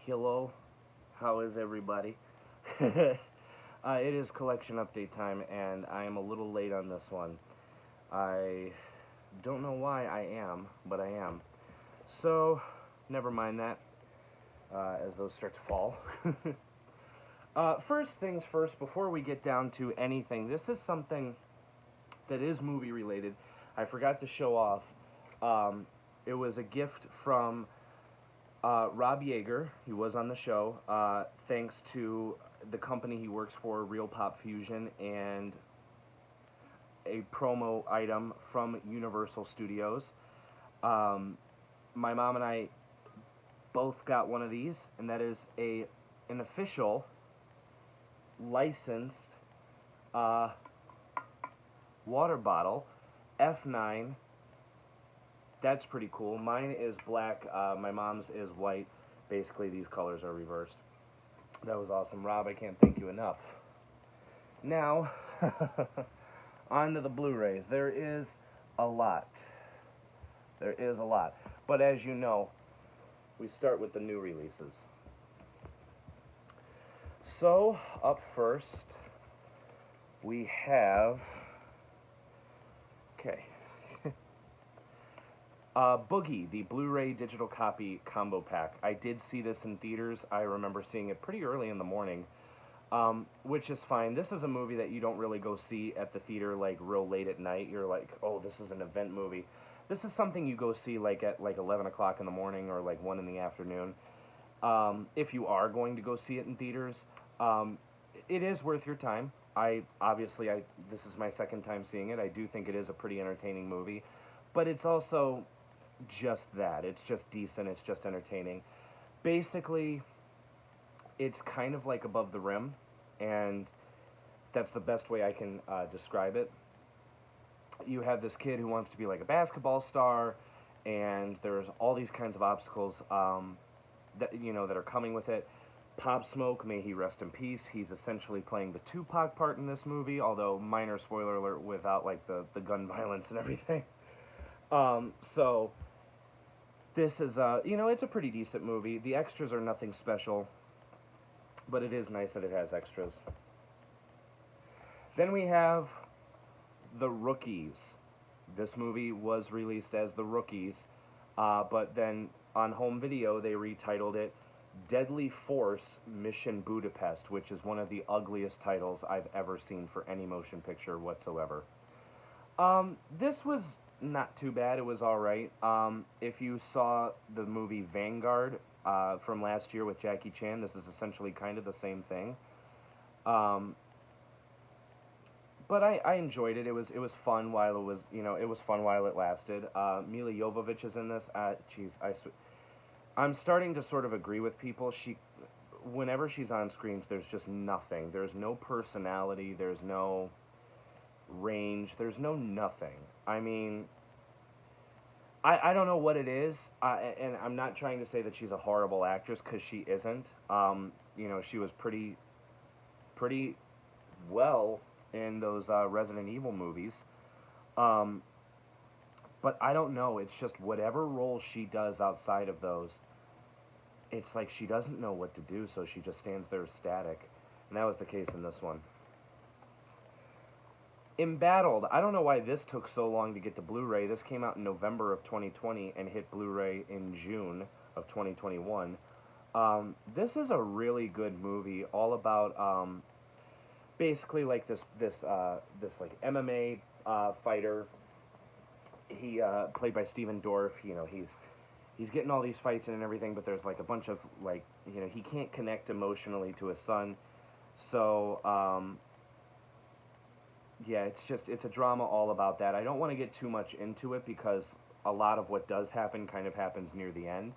Hello, how is everybody? It is collection update time, and I am a little late on this one. I don't know why I am, but I am. So, never mind that, as those start to fall. First things first, before we get down to anything, this is something that is movie related. I forgot to show off. It was a gift from Rob Yeager. He was on the show, thanks to the company he works for, Real Pop Fusion, and a promo item from Universal Studios. My mom and I both got one of these, and that is an official, licensed water bottle, F9. That's pretty cool. Mine is black, my mom's is white. Basically, these colors are reversed. That was awesome. Rob, I can't thank you enough. Now, on to the Blu-rays. There is a lot. There is a lot. But as you know, we start with the new releases. So, up first, we have... Okay. Boogie, the Blu-ray digital copy combo pack. I did see this in theaters. I remember seeing it pretty early in the morning, which is fine. This is a movie that you don't really go see at the theater like real late at night. You're like, oh, this is an event movie. This is something you go see like at like 11 o'clock in the morning or like 1 in the afternoon. If you are going to go see it in theaters, it is worth your time. This is my second time seeing it. I do think it is a pretty entertaining movie, but it's also just that. It's just decent. It's just entertaining. Basically, it's kind of like Above the Rim, and that's the best way I can describe it. You have this kid who wants to be like a basketball star, and there's all these kinds of obstacles that are coming with it. Pop Smoke, may he rest in peace. He's essentially playing the Tupac part in this movie, although minor spoiler alert without like the gun violence and everything. So this is, it's a pretty decent movie. The extras are nothing special, but it is nice that it has extras. Then we have The Rookies. This movie was released as The Rookies, but then on home video they retitled it Deadly Force Mission Budapest, which is one of the ugliest titles I've ever seen for any motion picture whatsoever. This was not too bad. It was alright. If you saw the movie Vanguard from last year with Jackie Chan, this is essentially kind of the same thing. But I enjoyed it. It was fun while it was, it was fun while it lasted. Mila Jovovich is in this. I'm starting to sort of agree with people. Whenever she's on screens, there's just nothing. There's no personality. There's no range. There's no nothing. I mean, I don't know what it is, and I'm not trying to say that she's a horrible actress, because she isn't. She was pretty well in those Resident Evil movies. But I don't know, it's just whatever role she does outside of those, it's like she doesn't know what to do, so she just stands there static. And that was the case in this one. Embattled. I don't know why this took so long to get to Blu-ray. This came out in November of 2020 and hit Blu-ray in June of 2021. This is a really good movie, all about basically like this like MMA fighter. He played by Steven Dorff. He's getting all these fights in and everything, but there's like a bunch of like he can't connect emotionally to his son, so yeah, it's a drama all about that. I don't want to get too much into it because a lot of what does happen kind of happens near the end,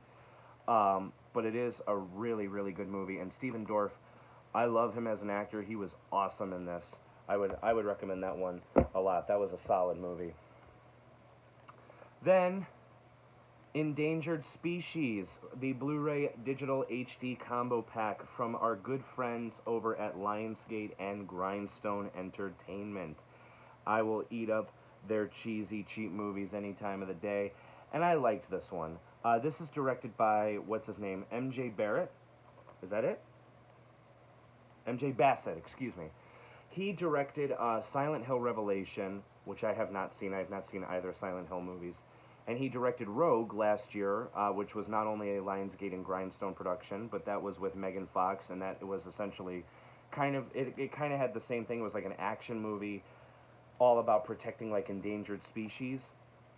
but it is a really, really good movie. And Steven Dorff, I love him as an actor. He was awesome in this. I would recommend that one a lot. That was a solid movie. Then, Endangered Species, the Blu-ray Digital HD Combo Pack from our good friends over at Lionsgate and Grindstone Entertainment. I will eat up their cheesy, cheap movies any time of the day, and I liked this one. This is directed by, what's his name, MJ Barrett. Is that it? MJ Bassett, excuse me. He directed Silent Hill Revelation, which I have not seen. I have not seen either Silent Hill movies. And he directed Rogue last year, which was not only a Lionsgate and Grindstone production, but that was with Megan Fox, and that was essentially kind of, it kind of had the same thing. It was like an action movie all about protecting like endangered species.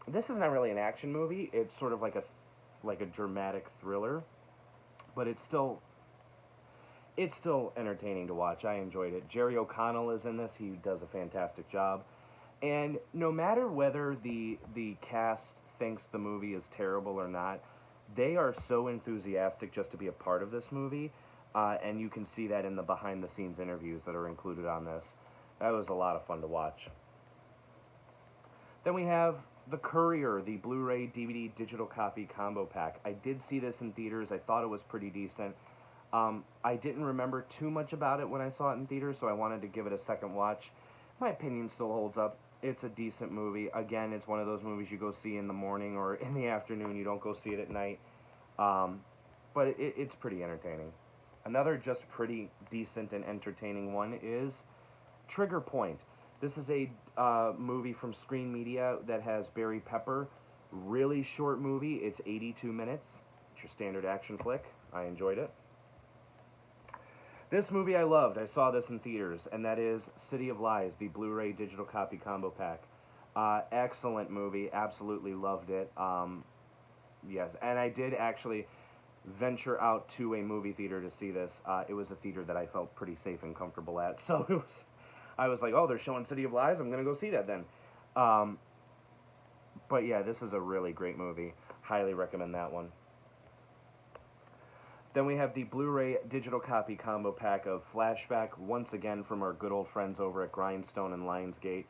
This is not really an action movie. It's sort of like a dramatic thriller, but it's still entertaining to watch. I enjoyed it. Jerry O'Connell is in this. He does a fantastic job. And no matter whether the cast thinks the movie is terrible or not, they are so enthusiastic just to be a part of this movie, and you can see that in the behind-the-scenes interviews that are included on this. That was a lot of fun to watch. Then we have The Courier, the Blu-ray DVD digital copy combo pack. I did see this in theaters. I thought it was pretty decent. I didn't remember too much about it when I saw it in theaters, so I wanted to give it a second watch. My opinion still holds up. It's a decent movie. Again, it's one of those movies you go see in the morning or in the afternoon. You don't go see it at night. But it's pretty entertaining. Another just pretty decent and entertaining one is Trigger Point. This is a movie from Screen Media that has Barry Pepper. Really short movie. It's 82 minutes. It's your standard action flick. I enjoyed it. This movie I loved. I saw this in theaters, and that is City of Lies, the Blu-ray digital copy combo pack. Excellent movie. Absolutely loved it. Yes, and I did actually venture out to a movie theater to see this. It was a theater that I felt pretty safe and comfortable at, so I was like, oh, they're showing City of Lies? I'm going to go see that then. But yeah, this is a really great movie. Highly recommend that one. Then we have the Blu-ray digital copy combo pack of Flashback, once again from our good old friends over at Grindstone and Lionsgate.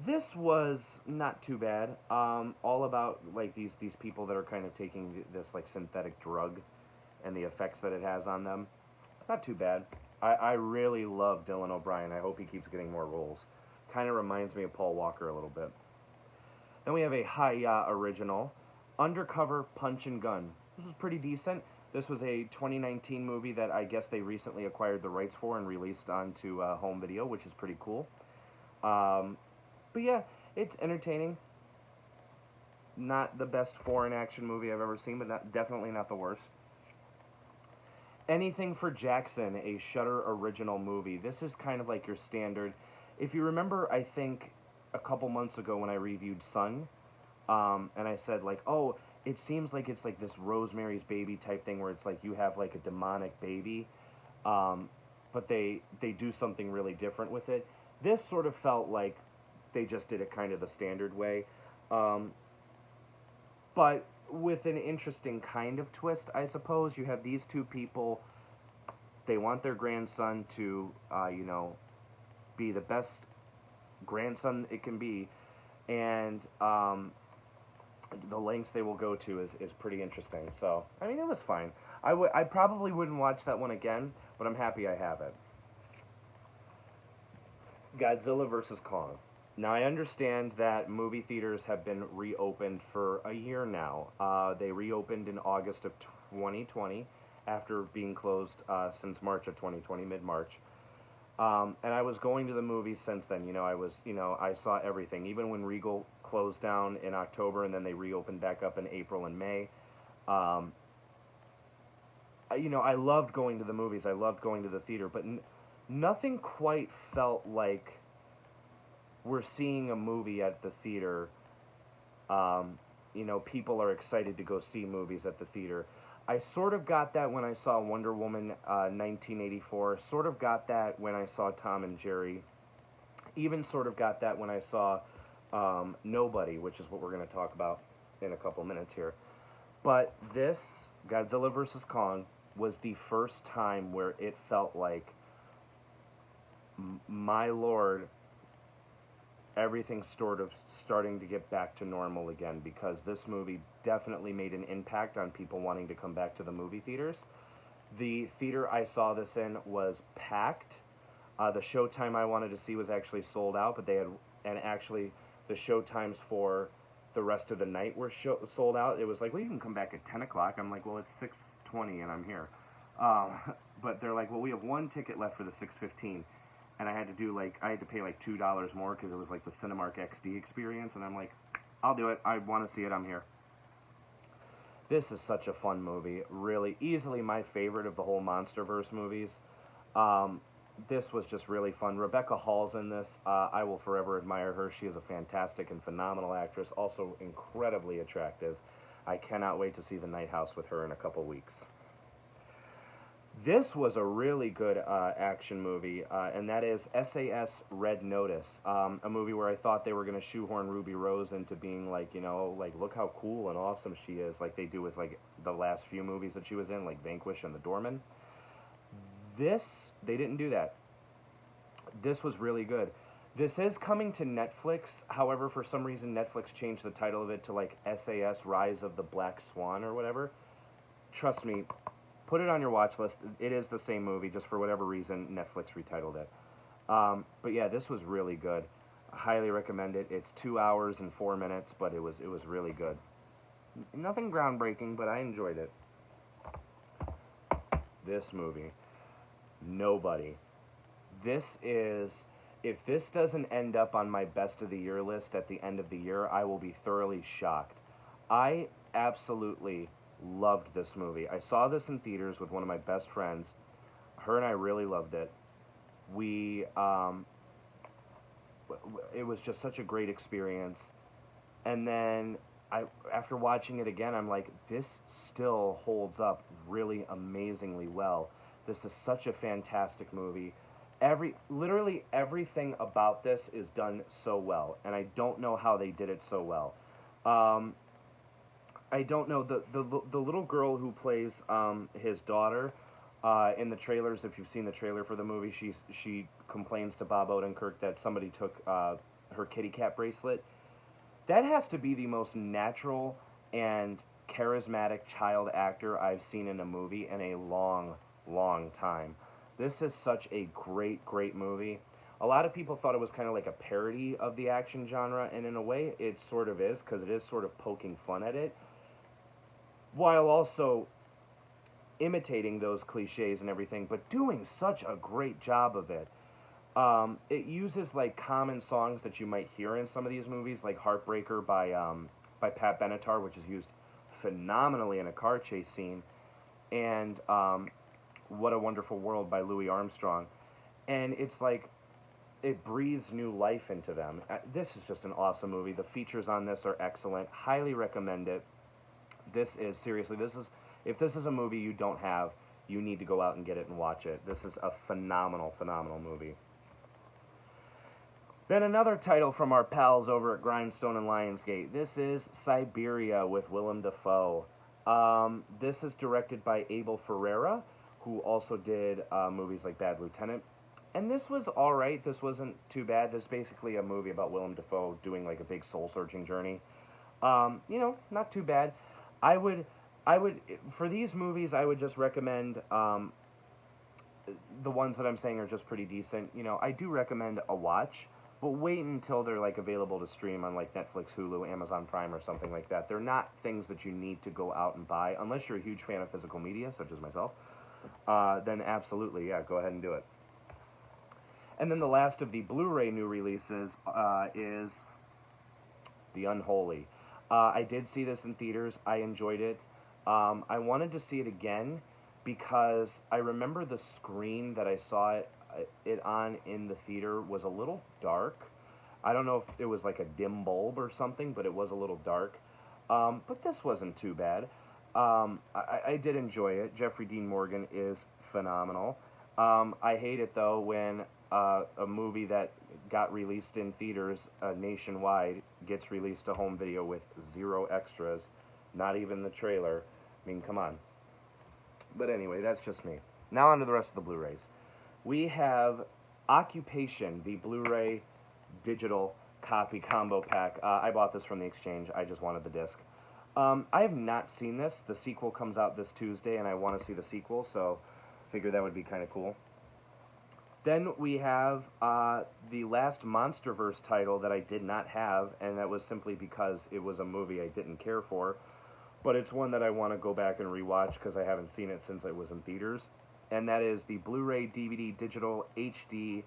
This was not too bad. All about like these people that are kind of taking this like synthetic drug and the effects that it has on them. Not too bad. I really love Dylan O'Brien. I hope he keeps getting more roles. Kind of reminds me of Paul Walker a little bit. Then we have a Hi-Ya original, Undercover Punch and Gun. This was pretty decent. This was a 2019 movie that I guess they recently acquired the rights for and released onto home video, which is pretty cool. But yeah, it's entertaining. Not the best foreign action movie I've ever seen, but definitely not the worst. Anything for Jackson, a Shudder original movie. This is kind of like your standard. If you remember, I think a couple months ago when I reviewed Sun, and I said like, oh, it seems like it's like this Rosemary's Baby type thing where it's like you have like a demonic baby, but they do something really different with it. This sort of felt like they just did it kind of the standard way, but with an interesting kind of twist, I suppose. You have these two people, they want their grandson to, be the best grandson it can be, and the lengths they will go to is pretty interesting. So, I mean, it was fine. I probably wouldn't watch that one again, but I'm happy I have it. Godzilla vs. Kong. Now, I understand that movie theaters have been reopened for a year now. They reopened in August of 2020 after being closed since March of 2020, mid-March. And I was going to the movies since then. I saw everything. Even when Regal closed down in October and then they reopened back up in April and May. I loved going to the movies. I loved going to the theater, but nothing quite felt like we're seeing a movie at the theater. People are excited to go see movies at the theater. I sort of got that when I saw Wonder Woman 1984. Sort of got that when I saw Tom and Jerry. Even sort of got that when I saw Nobody, which is what we're going to talk about in a couple minutes here. But this, Godzilla vs. Kong, was the first time where it felt like, my lord, everything's sort of starting to get back to normal again, because this movie definitely made an impact on people wanting to come back to the movie theaters. The theater I saw this in was packed. The showtime I wanted to see was actually sold out, but actually the showtimes for the rest of the night were sold out. It was like, well, you can come back at 10 o'clock. I'm like, well, it's 6:20 and I'm here. Um, but they're like, well, we have one ticket left for the 6:15, and I had to pay like $2 more because it was like the Cinemark XD experience, and I'm like, I'll do it. I want to see it. I'm here. This is such a fun movie. Really, easily my favorite of the whole MonsterVerse movies. This was just really fun. Rebecca Hall's in this. I will forever admire her. She is a fantastic and phenomenal actress. Also incredibly attractive. I cannot wait to see The Night House with her in a couple weeks. This was a really good action movie, and that is SAS Red Notice, a movie where I thought they were going to shoehorn Ruby Rose into being like, look how cool and awesome she is, like they do with like the last few movies that she was in, like Vanquish and The Doorman. They didn't do that. This was really good. This is coming to Netflix. However, for some reason, Netflix changed the title of it to like SAS Rise of the Black Swan or whatever. Trust me, put it on your watch list. It is the same movie, just for whatever reason, Netflix retitled it. But yeah, this was really good. I highly recommend it. It's 2 hours and 4 minutes, but it was really good. Nothing groundbreaking, but I enjoyed it. This movie, Nobody. If this doesn't end up on my best of the year list at the end of the year, I will be thoroughly shocked. I absolutely loved this movie. I saw this in theaters with one of my best friends. Her and I really loved it. It was just such a great experience. And then after watching it again, I'm like, this still holds up really amazingly well. This is such a fantastic movie. Literally everything about this is done so well, and I don't know how they did it so well. I don't know, the little girl who plays his daughter in the trailers. If you've seen the trailer for the movie, she complains to Bob Odenkirk that somebody took her kitty cat bracelet. That has to be the most natural and charismatic child actor I've seen in a movie in a long, long time. This is such a great, great movie. A lot of people thought it was kind of like a parody of the action genre, and in a way it sort of is, because it is sort of poking fun at it, while also imitating those cliches and everything, but doing such a great job of it. It uses like common songs that you might hear in some of these movies, like Heartbreaker by Pat Benatar, which is used phenomenally in a car chase scene, and What a Wonderful World by Louis Armstrong. And it's like, it breathes new life into them. This is just an awesome movie. The features on this are excellent. Highly recommend it. If this is a movie you don't have, you need to go out and get it and watch it. This is a phenomenal, phenomenal movie. Then another title from our pals over at Grindstone and Lionsgate. This is Siberia with Willem Dafoe. This is directed by Abel Ferreira, who also did movies like Bad Lieutenant. And this was alright. This wasn't too bad. This is basically a movie about Willem Dafoe doing like a big soul-searching journey. Not too bad. I would, for these movies, I would just recommend, the ones that I'm saying are just pretty decent. I do recommend a watch, but wait until they're like available to stream on like Netflix, Hulu, Amazon Prime, or something like that. They're not things that you need to go out and buy, unless you're a huge fan of physical media, such as myself. Then absolutely, yeah, go ahead and do it. And then the last of the Blu-ray new releases is The Unholy. I did see this in theaters. I enjoyed it. I wanted to see it again because I remember the screen that I saw it on in the theater was a little dark. I don't know if it was like a dim bulb or something, but it was a little dark. But this wasn't too bad. I did enjoy it. Jeffrey Dean Morgan is phenomenal. I hate it, though, when a movie that got released in theaters nationwide gets released to home video with 0 extras, not even the trailer. I mean, come on. But anyway, that's just me. Now on to the rest of the Blu-rays. We have Occupation, the Blu-ray digital copy combo pack. I bought this from the Exchange. I just wanted the disc. I have not seen this. The sequel comes out this Tuesday, and I want to see the sequel, so figured that would be kind of cool. Then we have the last MonsterVerse title that I did not have, and that was simply because it was a movie I didn't care for, but it's one that I want to go back and rewatch because I haven't seen it since it was in theaters. And that is the Blu-ray DVD Digital HD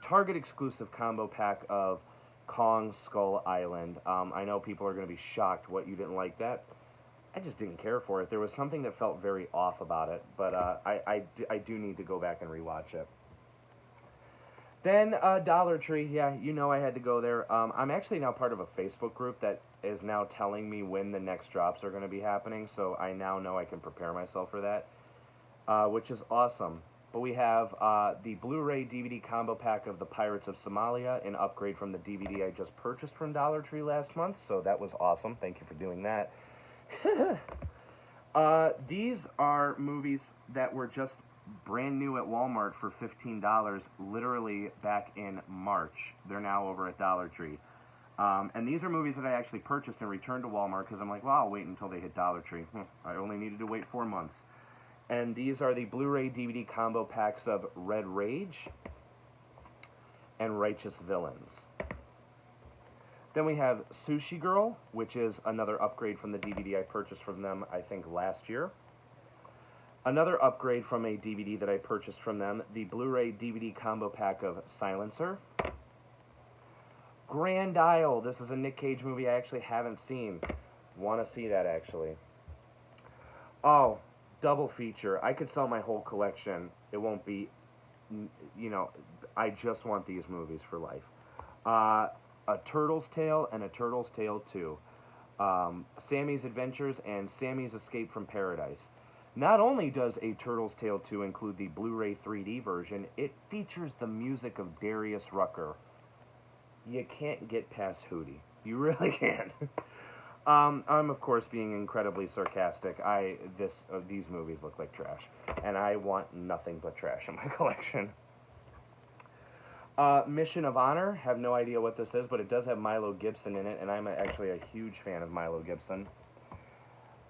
Target exclusive combo pack of Kong Skull Island. I know people are going to be shocked what you didn't like that. I just didn't care for it. There was something that felt very off about it, but I do need to go back and rewatch it. Then Dollar Tree, yeah, you know I had to go there. I'm actually now part of a Facebook group that is now telling me when the next drops are going to be happening, so I now know I can prepare myself for that, which is awesome. But we have the Blu-ray DVD combo pack of The Pirates of Somalia, an upgrade from the DVD I just purchased from Dollar Tree last month, so that was awesome. Thank you for doing that. These are movies that were just brand new at Walmart for $15, literally back in March. They're now over at Dollar Tree. And these are movies that I actually purchased and returned to Walmart because I'm like, well, I'll wait until they hit Dollar Tree. I only needed to wait 4 months. And these are the Blu-ray DVD combo packs of Red Rage and Righteous Villains. Then we have Sushi Girl, which is another upgrade from the DVD I purchased from them, I think, last year. Another upgrade from a DVD that I purchased from them, the Blu-ray DVD combo pack of Silencer. Grand Isle, this is a Nick Cage movie I actually haven't seen. Want to see that, actually. Oh, double feature. I could sell my whole collection. It won't be, you know, I just want these movies for life. A Turtle's Tale and A Turtle's Tale 2. Sammy's Adventures and Sammy's Escape from Paradise. Not only does A Turtle's Tale 2 include the Blu-ray 3D version, it features the music of Darius Rucker. You can't get past Hootie. You really can't. I'm, of course, being incredibly sarcastic. These movies look like trash, and I want nothing but trash in my collection. Mission of Honor, have no idea what this is, but it does have Milo Gibson in it, and I'm actually a huge fan of Milo Gibson.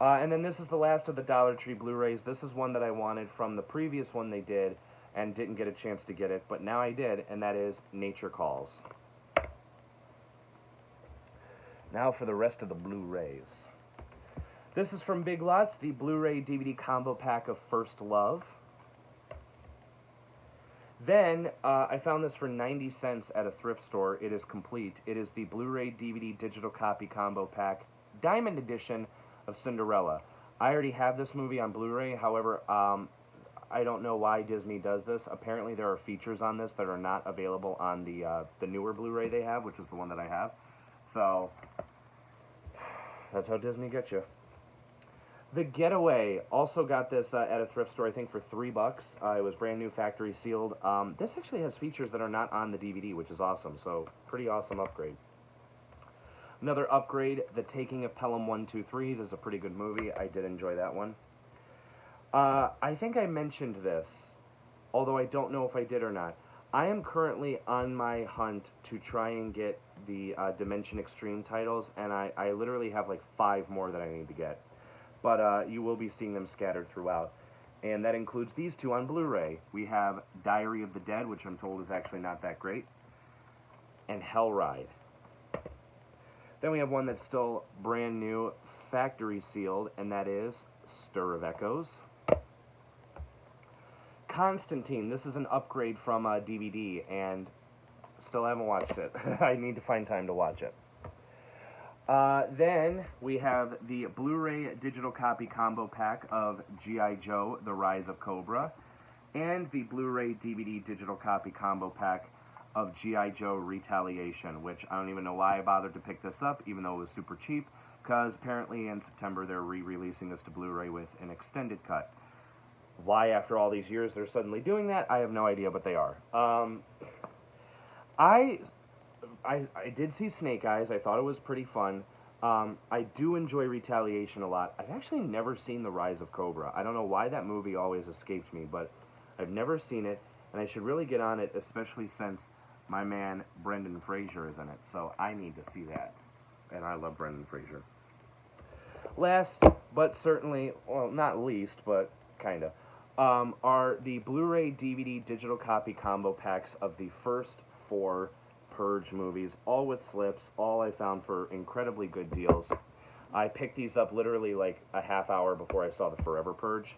And then this is the last of the Dollar Tree Blu-rays. This is one that I wanted from the previous one they did, and didn't get a chance to get it, but now I did, and that is Nature Calls. Now for the rest of the Blu-rays. This is from Big Lots, the Blu-ray DVD combo pack of First Love. Then, I found this for 90 cents at a thrift store. It is complete. It is the Blu-ray DVD digital copy combo pack, Diamond Edition of Cinderella. I already have this movie on Blu-ray, however, I don't know why Disney does this. Apparently there are features on this that are not available on the newer Blu-ray they have, which is the one that I have. So, that's how Disney gets you. The Getaway, also got this at a thrift store, I think, for $3. It was brand new, factory sealed. This actually has features that are not on the DVD, which is awesome, so pretty awesome upgrade. Another upgrade, The Taking of Pelham 123. This is a pretty good movie. I did enjoy that one. I think I mentioned this, although I don't know if I did or not. I am currently on my hunt to try and get the Dimension Extreme titles, and I literally have like 5 more that I need to get. But you will be seeing them scattered throughout. And that includes these 2 on Blu-ray. We have Diary of the Dead, which I'm told is actually not that great, and Hell Ride. Then we have one that's still brand new, factory sealed, and that is Stir of Echoes. Constantine, this is an upgrade from DVD, and still haven't watched it. I need to find time to watch it. Then we have the Blu-ray digital copy combo pack of G.I. Joe, The Rise of Cobra, and the Blu-ray DVD digital copy combo pack of G.I. Joe Retaliation, which I don't even know why I bothered to pick this up, even though it was super cheap, because apparently in September they're re-releasing this to Blu-ray with an extended cut. Why, after all these years, they're suddenly doing that, I have no idea, but they are. I did see Snake Eyes. I thought it was pretty fun. I do enjoy Retaliation a lot. I've actually never seen The Rise of Cobra. I don't know why that movie always escaped me, but I've never seen it, and I should really get on it, especially since my man Brendan Fraser is in it, so I need to see that. And I love Brendan Fraser. Last, but certainly, well, not least, but kinda, are the Blu-ray DVD digital copy combo packs of the first 4 Purge movies, all with slips, all I found for incredibly good deals. I picked these up literally like a half hour before I saw The Forever Purge.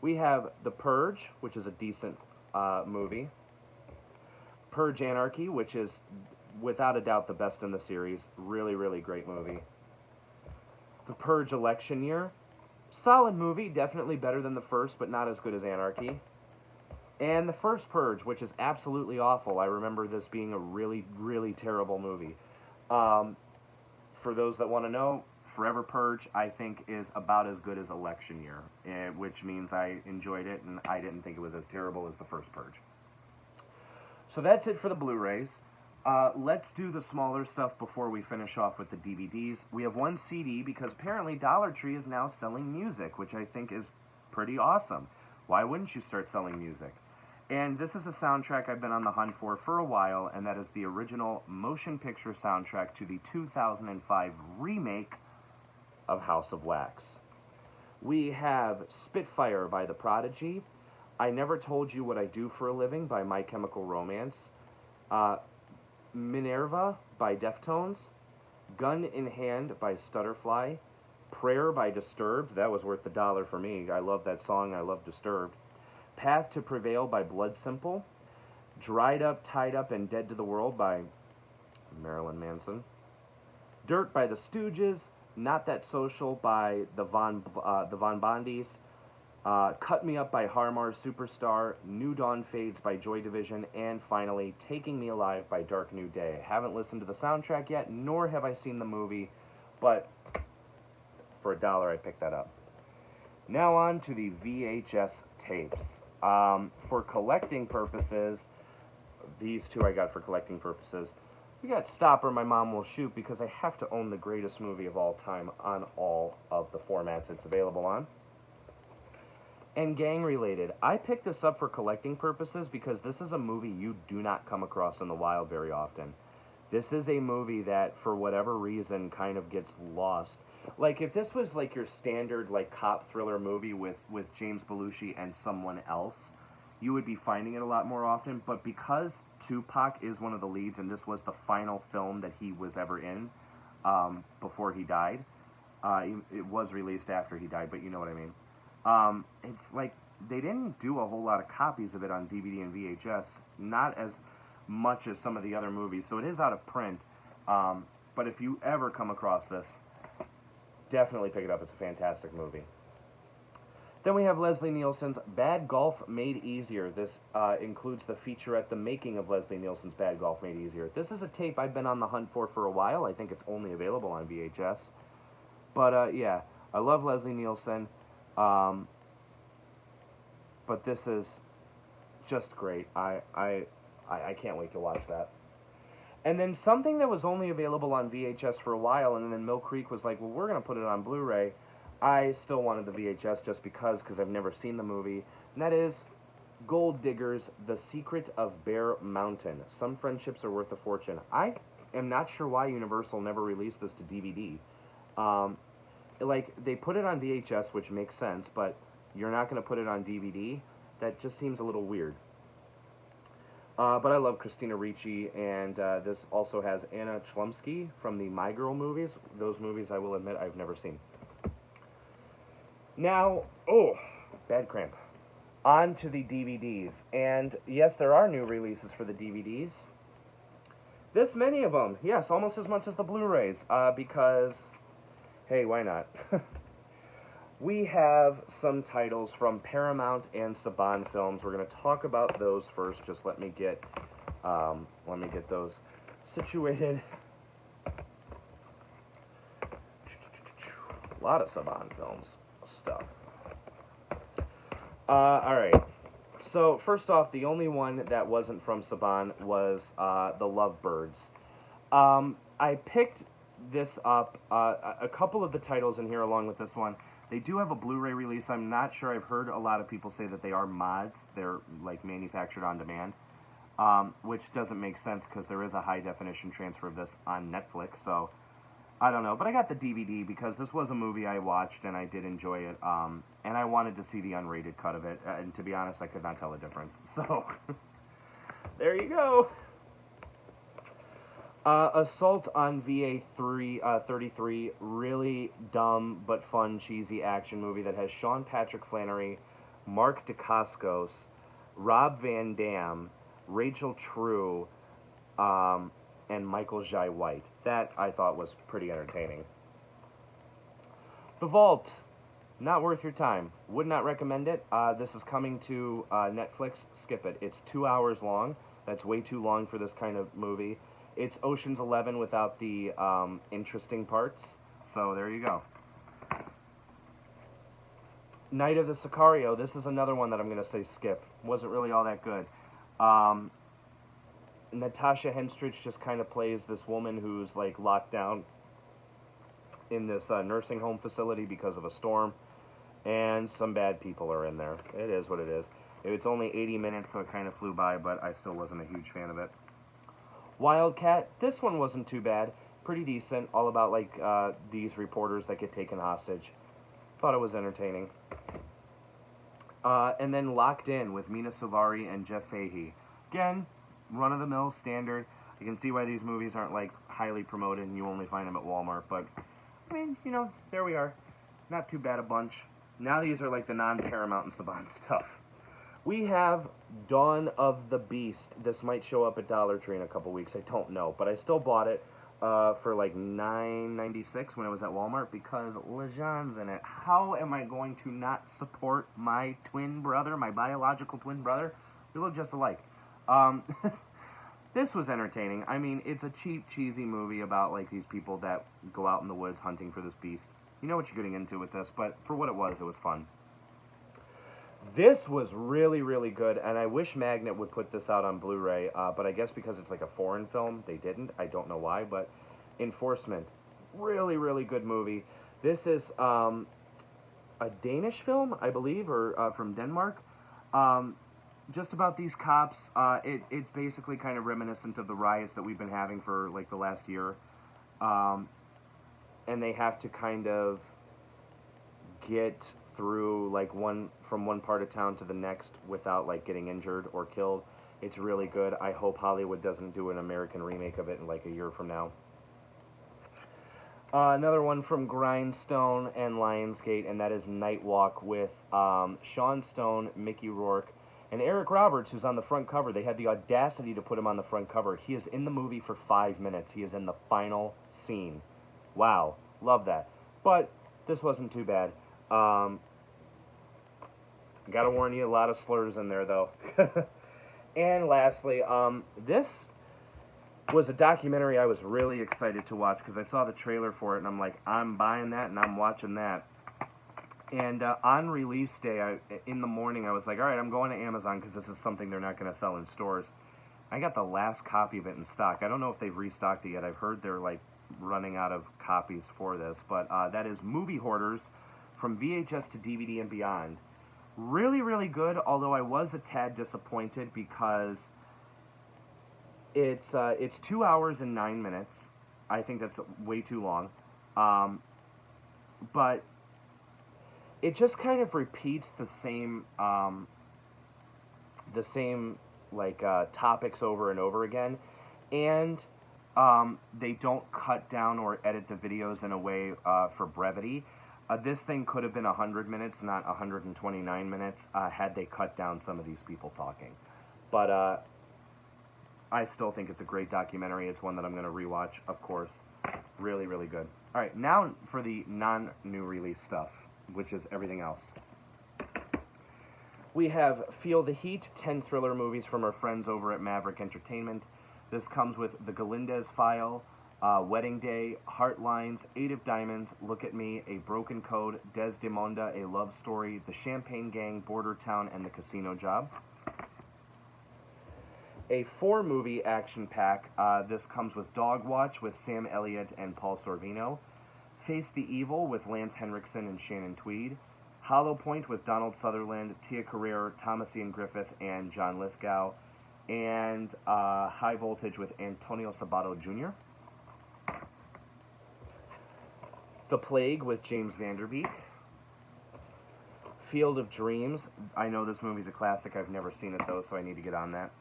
We have The Purge, which is a decent movie. Purge Anarchy, which is without a doubt the best in the series. Really, really great movie. The Purge Election Year. Solid movie, definitely better than the first, but not as good as Anarchy. And The First Purge, which is absolutely awful. I remember this being a really, really terrible movie. For those that want to know, Forever Purge, I think, is about as good as Election Year, which means I enjoyed it, and I didn't think it was as terrible as The First Purge. So that's it for the Blu-rays. Let's do the smaller stuff before we finish off with the DVDs. We have one CD because apparently Dollar Tree is now selling music, which I think is pretty awesome. Why wouldn't you start selling music? And this is a soundtrack I've been on the hunt for a while, and that is the original motion picture soundtrack to the 2005 remake of House of Wax. We have Spitfire by the Prodigy, I Never Told You What I Do for a Living by My Chemical Romance, Minerva by Deftones, Gun in Hand by Stutterfly, Prayer by Disturbed, that was worth the $1 for me, I love that song, I love Disturbed, Path to Prevail by Blood Simple, Dried Up, Tied Up, and Dead to the World by Marilyn Manson, Dirt by the Stooges, Not That Social by the Von Bondies, Cut Me Up by Harmar Superstar, New Dawn Fades by Joy Division, and finally, Taking Me Alive by Dark New Day. I haven't listened to the soundtrack yet, nor have I seen the movie, but for $1 I picked that up. Now on to the VHS tapes. For collecting purposes, these two I got for collecting purposes. We got Stopper, My Mom Will Shoot, because I have to own the greatest movie of all time on all of the formats it's available on. And Gang Related. I picked this up for collecting purposes because this is a movie you do not come across in the wild very often. This is a movie that, for whatever reason, kind of gets lost. Like, if this was, like, your standard, like, cop thriller movie with James Belushi and someone else, you would be finding it a lot more often. But because Tupac is one of the leads, and this was the final film that he was ever in before he died, it was released after he died, but you know what I mean. It's like, they didn't do a whole lot of copies of it on DVD and VHS, not as much as some of the other movies, so it is out of print, but if you ever come across this, definitely pick it up. It's a fantastic movie. Then we have Leslie Nielsen's Bad Golf Made Easier. This includes the featurette, The Making of Leslie Nielsen's Bad Golf Made Easier. This is a tape I've been on the hunt for a while. I think it's only available on VHS, but yeah, I love Leslie Nielsen. But this is just great. I can't wait to watch that. And then something that was only available on VHS for a while, and then Mill Creek was like, well, we're going to put it on Blu-ray. I still wanted the VHS just because I've never seen the movie. And that is Gold Diggers, The Secret of Bear Mountain. Some Friendships Are Worth a Fortune. I am not sure why Universal never released this to DVD. Like, they put it on VHS, which makes sense, but you're not going to put it on DVD? That just seems a little weird. But I love Christina Ricci, and this also has Anna Chlumsky from the My Girl movies. Those movies, I will admit, I've never seen. Now, bad cramp. On to the DVDs. And yes, there are new releases for the DVDs. This many of them. Yes, almost as much as the Blu-rays. Because, hey, why not? We have some titles from Paramount and Saban Films. We're going to talk about those first. Just let me get those situated. A lot of Saban Films stuff. Alright. So, first off, the only one that wasn't from Saban was The Lovebirds. I picked this up, a couple of the titles in here along with this one. They do have a Blu-ray release. I'm not sure. I've heard a lot of people say that they are mods. They're, like, manufactured on demand, which doesn't make sense because there is a high-definition transfer of this on Netflix, so I don't know. But I got the DVD because this was a movie I watched, and I did enjoy it, and I wanted to see the unrated cut of it, and to be honest, I could not tell the difference. So, there you go. Assault on VA 33, really dumb but fun, cheesy action movie that has Sean Patrick Flannery, Mark Dacascos, Rob Van Dam, Rachel True, and Michael Jai White. That I thought was pretty entertaining. The Vault, not worth your time. Would not recommend it. This is coming to Netflix. Skip it. It's 2 hours long. That's way too long for this kind of movie. It's Ocean's 11 without the interesting parts. So there you go. Night of the Sicario. This is another one that I'm going to say skip. Wasn't really all that good. Natasha Henstridge just kind of plays this woman who's like locked down in this nursing home facility because of a storm. And some bad people are in there. It is what it is. It's only 80 minutes, so it kind of flew by, but I still wasn't a huge fan of it. Wildcat, this one wasn't too bad. Pretty decent, all about like these reporters that get taken hostage. Thought it was entertaining. And then Locked In with Mina Suvari and Jeff Fahey. Again, run-of-the-mill, standard. You can see why these movies aren't like highly promoted and you only find them at Walmart, but I mean, you know, there we are. Not too bad a bunch. Now these are like the non-Paramount and Saban stuff. We have Dawn of the Beast. This might show up at Dollar Tree in a couple weeks. I don't know. But I still bought it for like $9.96 when it was at Walmart because Lejean's in it. How am I going to not support my twin brother, my biological twin brother? We look just alike. This was entertaining. I mean, it's a cheap, cheesy movie about like these people that go out in the woods hunting for this beast. You know what you're getting into with this, but for what it was fun. This was really, really good, and I wish Magnet would put this out on Blu-ray, but I guess because it's like a foreign film, they didn't. I don't know why, but Enforcement. Really, really good movie. This is a Danish film, I believe, or from Denmark. Just about these cops. It's basically kind of reminiscent of the riots that we've been having for like the last year. And they have to kind of get through like from one part of town to the next without like getting injured or killed. It's really good. I hope Hollywood doesn't do an American remake of it in like a year from now. Another one from Grindstone and Lionsgate, and that is Night Walk with Sean Stone, Mickey Rourke, and Eric Roberts, who's on the front cover. They had the audacity to put him on the front cover. He is in the movie for 5 minutes. He is in the final scene. Wow. Love that. But this wasn't too bad. Gotta warn you, a lot of slurs in there, though. And lastly, this was a documentary I was really excited to watch because I saw the trailer for it, and I'm like, I'm buying that, and I'm watching that. And on release day, in the morning, I was like, all right, I'm going to Amazon because this is something they're not going to sell in stores. I got the last copy of it in stock. I don't know if they've restocked it yet. I've heard they're, like, running out of copies for this. But that is Movie Hoarders, from VHS to DVD and beyond. Really, really good, although I was a tad disappointed because it's 2 hours and 9 minutes. I think that's way too long. But it just kind of repeats the same topics over and over again, and they don't cut down or edit the videos in a way for brevity. This thing could have been 100 minutes, not 129 minutes, had they cut down some of these people talking. But I still think it's a great documentary. It's one that I'm going to rewatch, of course. Really, really good. All right, now for the non-new release stuff, which is everything else. We have Feel the Heat, 10 thriller movies from our friends over at Maverick Entertainment. This comes with The Galindez File, Wedding Day, Heartlines, Eight of Diamonds, Look at Me, A Broken Code, Desdemonda, A Love Story, The Champagne Gang, Border Town, and The Casino Job. A 4-movie action pack. This comes with Dog Watch with Sam Elliott and Paul Sorvino, Face the Evil with Lance Henriksen and Shannon Tweed, Hollow Point with Donald Sutherland, Tia Carrere, Thomas Ian Griffith, and John Lithgow, and High Voltage with Antonio Sabato Jr. The Plague with James Van Der Beek. Field of Dreams. I know this movie's a classic. I've never seen it, though, so I need to get on that.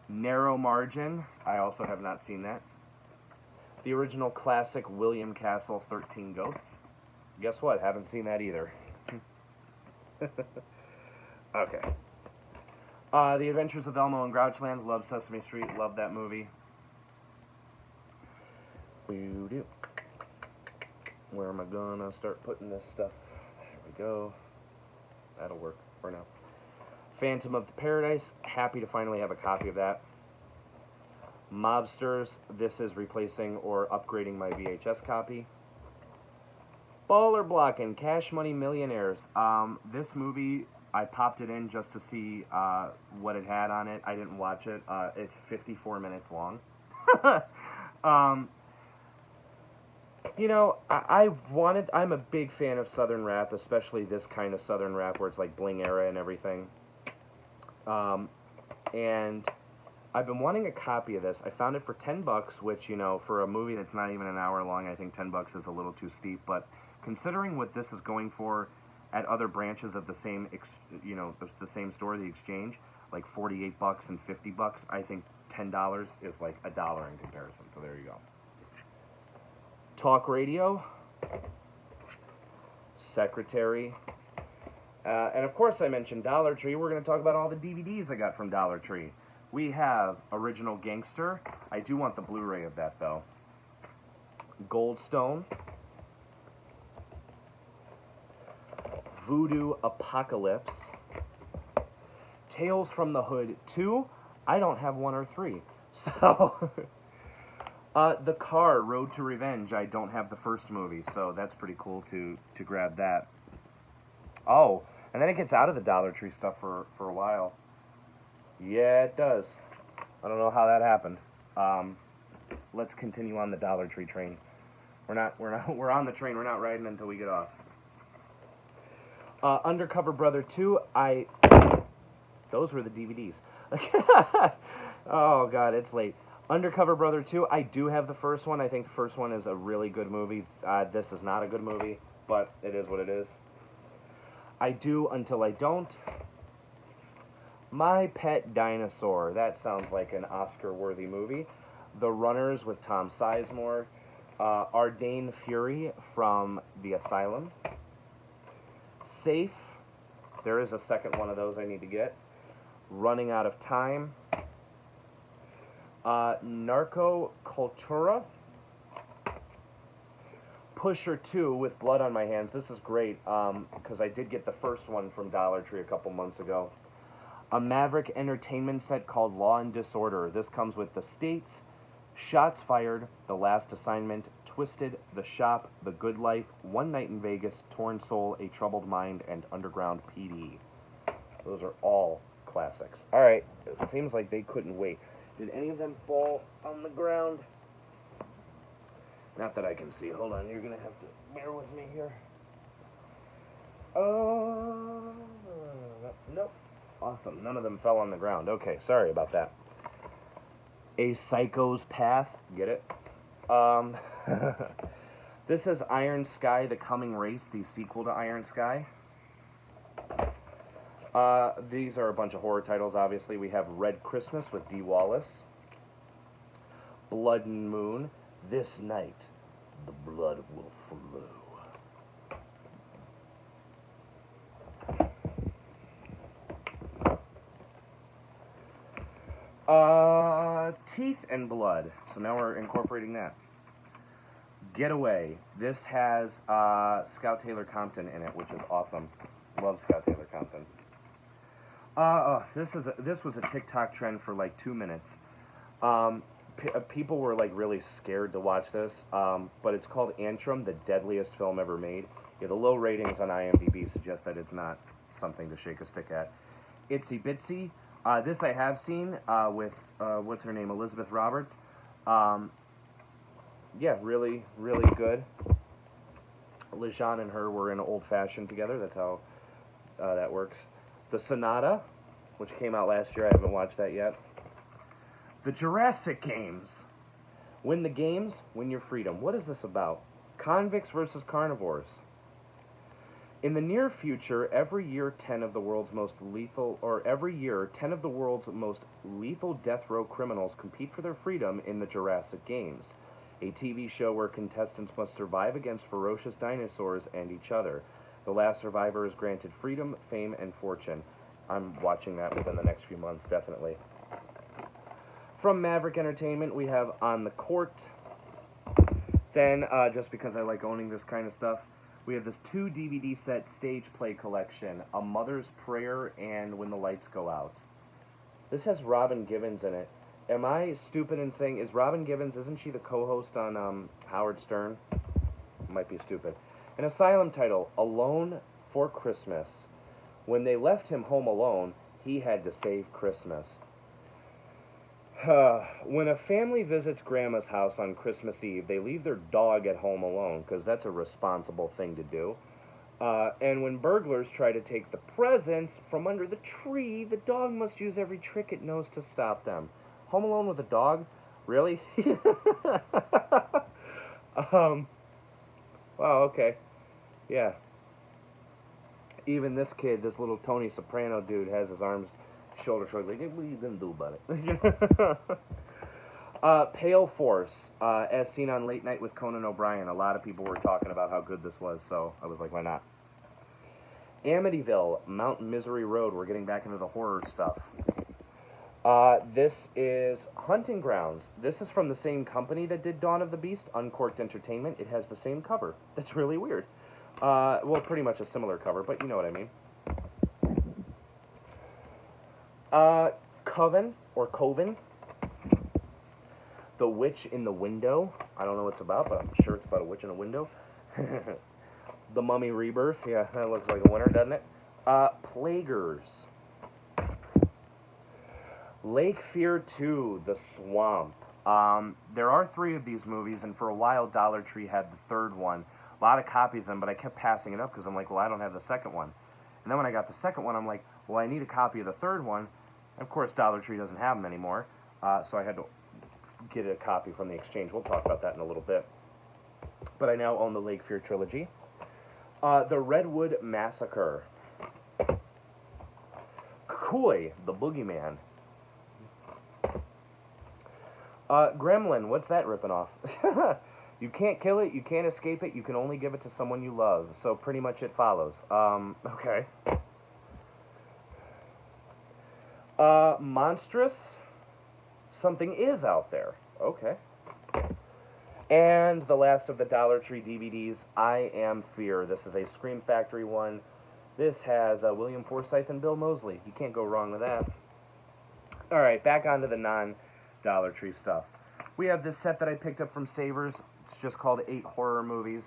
Narrow Margin. I also have not seen that. The original classic William Castle, 13 Ghosts. Guess what? Haven't seen that either. Okay. The Adventures of Elmo and Grouchland. Love Sesame Street. Love that movie. Where am I gonna start putting this stuff? There we go. That'll work for now. Phantom of the Paradise. Happy to finally have a copy of that. Mobsters. This is replacing or upgrading my VHS copy. Baller Blockin', Cash Money Millionaires. This movie, I popped it in just to see what it had on it. I didn't watch it. It's 54 minutes long. You know, I'm a big fan of Southern rap, especially this kind of Southern rap where it's like Bling era and everything. And I've been wanting a copy of this. I found it for $10, which, you know, for a movie that's not even an hour long, I think $10 is a little too steep. But considering what this is going for at other branches of the same, the same store, the Exchange, like $48 and $50, I think $10 is like $1 in comparison. So there you go. Talk Radio, Secretary, and of course I mentioned Dollar Tree. We're going to talk about all the DVDs I got from Dollar Tree. We have Original Gangster. I do want the Blu-ray of that though. Goldstone, Voodoo Apocalypse, Tales from the Hood 2. I don't have 1 or 3, so... The Car, Road to Revenge. I don't have the first movie, so that's pretty cool to grab that. Oh, and then it gets out of the Dollar Tree stuff for a while. Yeah, it does. I don't know how that happened. Let's continue on the Dollar Tree train. We're on the train. We're not riding until we get off. Undercover Brother 2. Those were the DVDs. Oh God, it's late. Undercover Brother 2, I do have the first one. I think the first one is a really good movie. This is not a good movie, but it is what it is. I Do Until I Don't. My Pet Dinosaur. That sounds like an Oscar-worthy movie. The Runners with Tom Sizemore. Ardane Fury from The Asylum. Safe. There is a second one of those I need to get. Running Out of Time. Narco Cultura. Pusher 2 with Blood on My Hands. This is great because I did get the first one from Dollar Tree a couple months ago. A Maverick Entertainment set called Law and Disorder. This comes with The States, Shots Fired, The Last Assignment, Twisted, The Shop, The Good Life, One Night in Vegas, Torn Soul, A Troubled Mind, and Underground PD. Those are all classics. Alright, it seems like they couldn't wait. Did any of them fall on the ground? Not that I can see. Hold on, you're going to have to bear with me here. Nope. Awesome, none of them fell on the ground. Okay, sorry about that. A Psycho's Path. Get it? This is Iron Sky, The Coming Race, the sequel to Iron Sky. These are a bunch of horror titles, obviously. We have Red Christmas with Dee Wallace. Blood and Moon. This night, the blood will flow. Teeth and Blood. So now we're incorporating that. Getaway. This has Scout Taylor Compton in it, which is awesome. Love Scout Taylor Compton. This was a TikTok trend for like 2 minutes. People were like really scared to watch this, but it's called Antrim, the deadliest film ever made. Yeah, the low ratings on IMDb suggest that it's not something to shake a stick at. Itsy Bitsy. This I have seen with what's her name, Elizabeth Roberts. Yeah, really, really good. LeJean and her were in Old Fashioned together. That's how that works. The Sonata, which came out last year. I haven't watched that yet. The Jurassic Games. Win the games, win your freedom. What is this about? Convicts versus carnivores. In the near future, every year 10 of the world's most lethal death row criminals compete for their freedom in the Jurassic Games, a TV show where contestants must survive against ferocious dinosaurs and each other. The last survivor is granted freedom, fame, and fortune. I'm watching that within the next few months, definitely. From Maverick Entertainment, we have On the Court. Then, just because I like owning this kind of stuff, we have this 2 DVD set stage play collection, A Mother's Prayer and When the Lights Go Out. This has Robin Givens in it. Am I stupid in saying, is Robin Givens, isn't she the co-host on Howard Stern? Might be stupid. An asylum title, Alone for Christmas. When they left him home alone, he had to save Christmas. When a family visits Grandma's house on Christmas Eve, they leave their dog at home alone, because that's a responsible thing to do. And when burglars try to take the presents from under the tree, the dog must use every trick it knows to stop them. Home Alone with a dog? Really? Wow, okay. Yeah. Even this kid, this little Tony Soprano dude, has his arms shoulder shrugged, like, what are you gonna do about it? Pale Force, as seen on Late Night with Conan O'Brien. A lot of people were talking about how good this was, so I was like, why not? Amityville, Mount Misery Road. We're getting back into the horror stuff. This is Hunting Grounds. This is from the same company that did Dawn of the Beast, Uncorked Entertainment. It has the same cover. That's really weird. Well, pretty much a similar cover, but you know what I mean. Coven, or Coven. The Witch in the Window. I don't know what it's about, but I'm sure it's about a witch in a window. The Mummy Rebirth. Yeah, that looks like a winner, doesn't it? Plaguers. Lake Fear 2, The Swamp. There are 3 of these movies, and for a while Dollar Tree had the 3rd one. A lot of copies of them, but I kept passing it up because I'm like, well, I don't have the 2nd one. And then when I got the 2nd one, I'm like, well, I need a copy of the 3rd one. Of course, Dollar Tree doesn't have them anymore, so I had to get a copy from the exchange. We'll talk about that in a little bit. But I now own the Lake Fear trilogy. The Redwood Massacre. Koi, the Boogeyman. Gremlin, what's that ripping off? You can't kill it, you can't escape it, you can only give it to someone you love. So pretty much it follows. Okay. Monstrous. Something is out there. Okay. And the last of the Dollar Tree DVDs, I Am Fear. This is a Scream Factory one. This has William Forsythe and Bill Moseley. You can't go wrong with that. Alright, back onto the non-Dollar Tree stuff. We have this set that I picked up from Savers. It's just called 8 Horror Movies.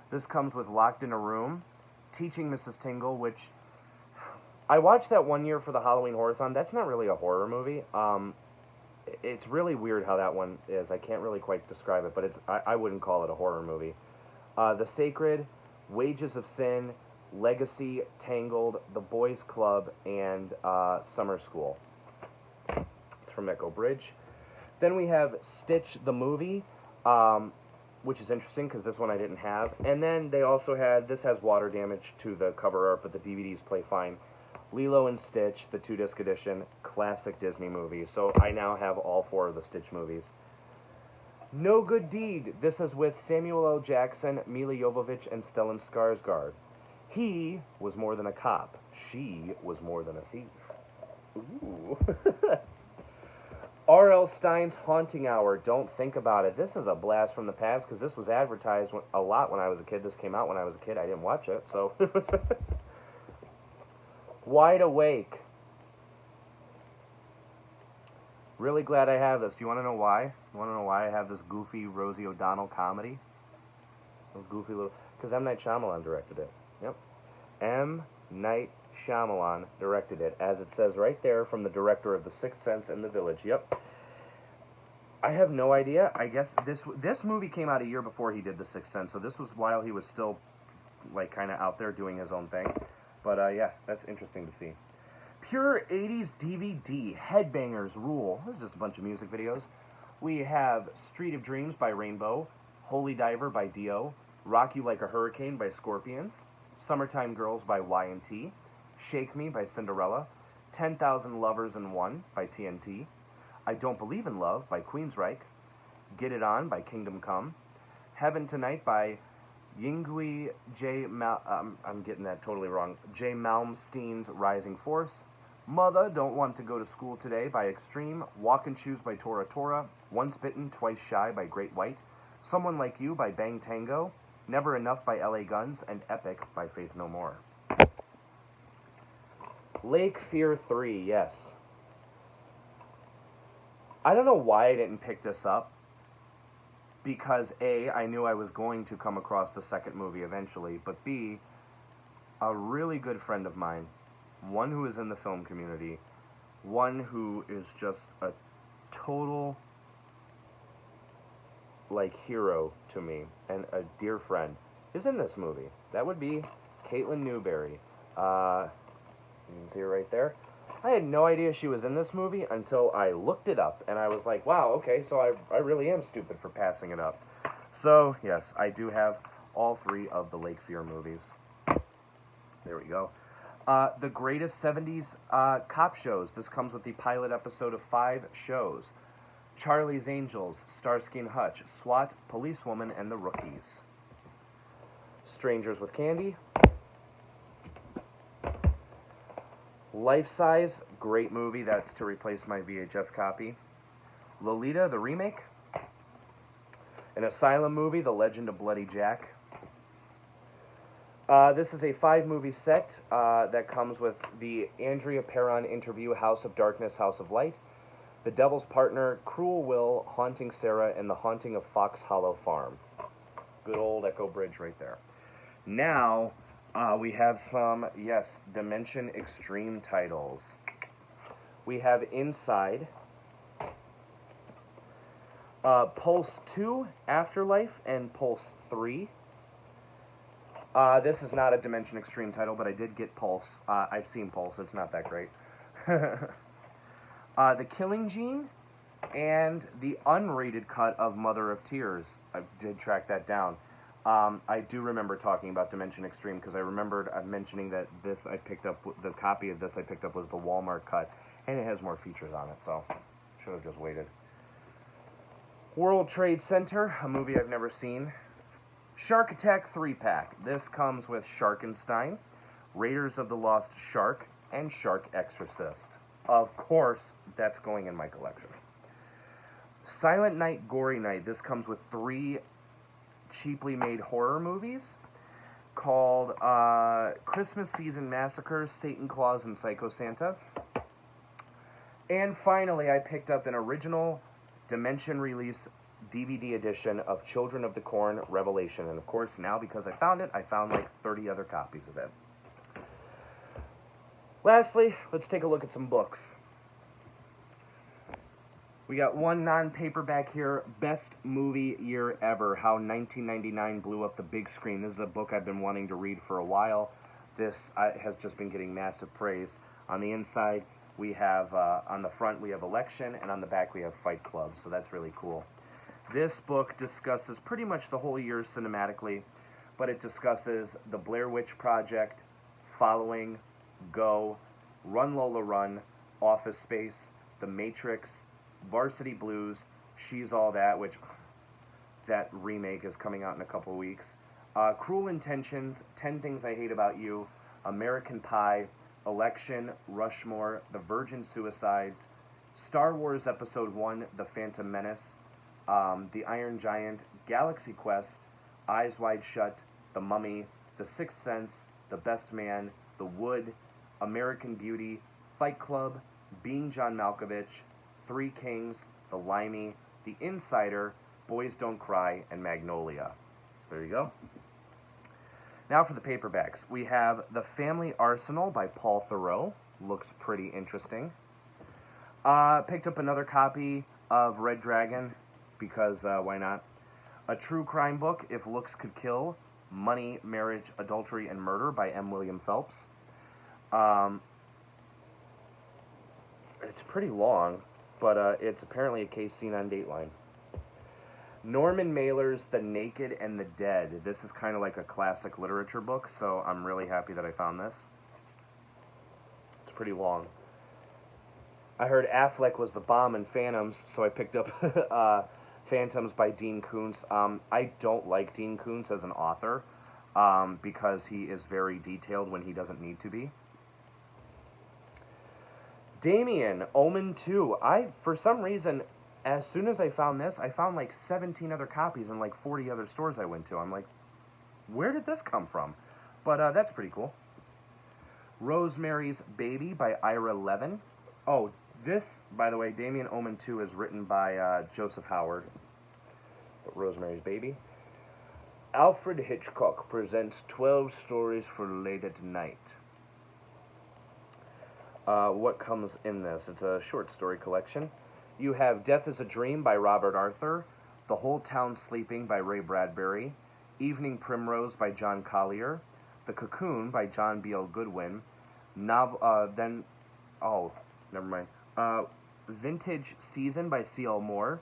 This comes with Locked in a Room, Teaching Mrs. Tingle, which I watched that one year for the Halloween Horror-thon. That's not really a horror movie. It's really weird how that one is. I can't really quite describe it, but I wouldn't call it a horror movie. The Sacred, Wages of Sin, Legacy, Tangled, The Boys Club, and Summer School. It's from Echo Bridge. Then we have Stitch the Movie, which is interesting because this one I didn't have. And then they also had, this has water damage to the cover art, but the DVDs play fine. Lilo and Stitch, the 2-disc edition, classic Disney movie. So I now have all 4 of the Stitch movies. No Good Deed. This is with Samuel L. Jackson, Mila Jovovich, and Stellan Skarsgård. He was more than a cop. She was more than a thief. Ooh. R.L. Stein's Haunting Hour. Don't think about it. This is a blast from the past because this was advertised a lot when I was a kid. This came out when I was a kid. I didn't watch it, so... Wide Awake. Really glad I have this. Do you want to know why? You want to know why I have this goofy Rosie O'Donnell comedy? Those goofy little... Because M. Night Shyamalan directed it. Yep. M. Night Shyamalan directed it, as it says right there, from the director of The Sixth Sense and The Village. Yep. I have no idea. I guess this movie came out a year before he did The Sixth Sense, so this was while he was still, like, kind of out there doing his own thing. But, yeah, that's interesting to see. Pure 80s DVD, Headbangers Rule. This is just a bunch of music videos. We have Street of Dreams by Rainbow, Holy Diver by Dio, Rock You Like a Hurricane by Scorpions, Summertime Girls by Y&T, Shake Me by Cinderella, 10,000 Lovers in One by TNT, I Don't Believe in Love by Queensryche, Get It On by Kingdom Come, Heaven Tonight by Yingui I'm getting that totally wrong, J. Malmsteen's Rising Force, Mother Don't Want to Go to School Today by Extreme, Walk and Choose by Tora Tora, Once Bitten, Twice Shy by Great White, Someone Like You by Bang Tango, Never Enough by LA Guns, and Epic by Faith No More. Lake Fear 3, yes. I don't know why I didn't pick this up, because A, I knew I was going to come across the second movie eventually, but B, a really good friend of mine, one who is in the film community, one who is just a total, hero to me, and a dear friend, is in this movie. That would be Caitlin Newberry. You can see her right there. I had no idea she was in this movie until I looked it up, and I was like, wow, okay, so I really am stupid for passing it up. So, yes, I do have all 3 of the Lake Fear movies. There we go. The greatest 70s cop shows. This comes with the pilot episode of 5 shows. Charlie's Angels, Starsky and Hutch, SWAT, Policewoman, and The Rookies. Strangers with Candy. Life Size, great movie. That's to replace my VHS copy. Lolita, the remake. An Asylum movie, The Legend of Bloody Jack. This is a 5-movie set that comes with the Andrea Perron interview, House of Darkness, House of Light, The Devil's Partner, Cruel Will, Haunting Sarah, and The Haunting of Fox Hollow Farm. Good old Echo Bridge right there. Now, we have some, yes, Dimension Extreme titles. We have Inside, Pulse 2, Afterlife, and Pulse 3. This is not a Dimension Extreme title, but I did get Pulse. I've seen Pulse. It's not that great. The Killing Gene, and the unrated cut of Mother of Tears. I did track that down. I do remember talking about Dimension Extreme because I remembered mentioning that this I picked up, the copy of this I picked up was the Walmart cut, and it has more features on it, so should have just waited. World Trade Center, a movie I've never seen. Shark Attack 3-pack. This comes with Sharkenstein, Raiders of the Lost Shark, and Shark Exorcist. Of course, that's going in my collection. Silent Night, Gory Night. This comes with 3 cheaply made horror movies called Christmas Season Massacre, Satan Claus, and Psycho Santa. And finally, I picked up an original Dimension release DVD edition of Children of the Corn Revelation. And of course, now because I found it, I found like 30 other copies of it. Lastly, let's take a look at some books. We got one non-paperback here, Best Movie Year Ever, How 1999 Blew Up the Big Screen. This is a book I've been wanting to read for a while. This has just been getting massive praise. On the inside, we have, on the front, we have Election, and on the back, we have Fight Club, so that's really cool. This book discusses pretty much the whole year cinematically, but it discusses The Blair Witch Project, Following, Go, Run Lola Run, Office Space, The Matrix, Varsity Blues, She's All That, which that remake is coming out in a couple of weeks, Cruel Intentions, 10 Things I Hate About You, American Pie, Election, Rushmore, The Virgin Suicides, Star Wars Episode 1, The Phantom Menace, The Iron Giant, Galaxy Quest, Eyes Wide Shut, The Mummy, The Sixth Sense, The Best Man, The Wood, American Beauty, Fight Club, Being John Malkovich, Three Kings, The Limey, The Insider, Boys Don't Cry, and Magnolia. So there you go. Now for the paperbacks. We have The Family Arsenal by Paul Theroux. Looks pretty interesting. Picked up another copy of Red Dragon, because why not? A True Crime Book, If Looks Could Kill, Money, Marriage, Adultery, and Murder by M. William Phelps. It's pretty long, but it's apparently a case seen on Dateline. Norman Mailer's The Naked and the Dead. This is kind of like a classic literature book, so I'm really happy that I found this. It's pretty long. I heard Affleck was the bomb in Phantoms, so I picked up Phantoms by Dean Koontz. I don't like Dean Koontz as an author because he is very detailed when he doesn't need to be. Damien, Omen 2. For some reason, as soon as I found this, I found like 17 other copies in like 40 other stores I went to. I'm like, where did this come from? But that's pretty cool. Rosemary's Baby by Ira Levin. Oh, this, by the way, Damien Omen 2 is written by Joseph Howard. Rosemary's Baby. Alfred Hitchcock presents 12 stories for late at night. What comes in this? It's a short story collection. You have Death is a Dream by Robert Arthur, The Whole Town Sleeping by Ray Bradbury, Evening Primrose by John Collier, The Cocoon by John B.L. Goodwin, Vintage Season by C.L. Moore,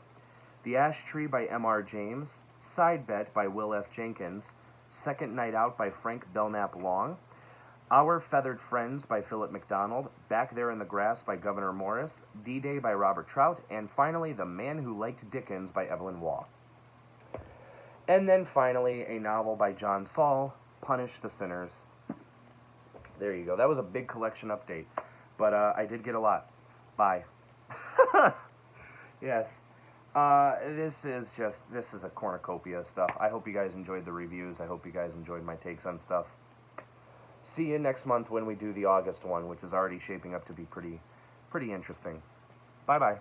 The Ash Tree by M.R. James, Side Bet by Will F. Jenkins, Second Night Out by Frank Belknap Long, Our Feathered Friends by Philip MacDonald, Back There in the Grass by Gouverneur Morris, D-Day by Robert Trout, and finally The Man Who Liked Dickens by Evelyn Waugh. And then finally a novel by John Saul, Punish the Sinners. There you go. That was a big collection update, but I did get a lot. Bye. Yes. This is a cornucopia of stuff. I hope you guys enjoyed the reviews. I hope you guys enjoyed my takes on stuff. See you next month when we do the August one, which is already shaping up to be pretty interesting. Bye-bye.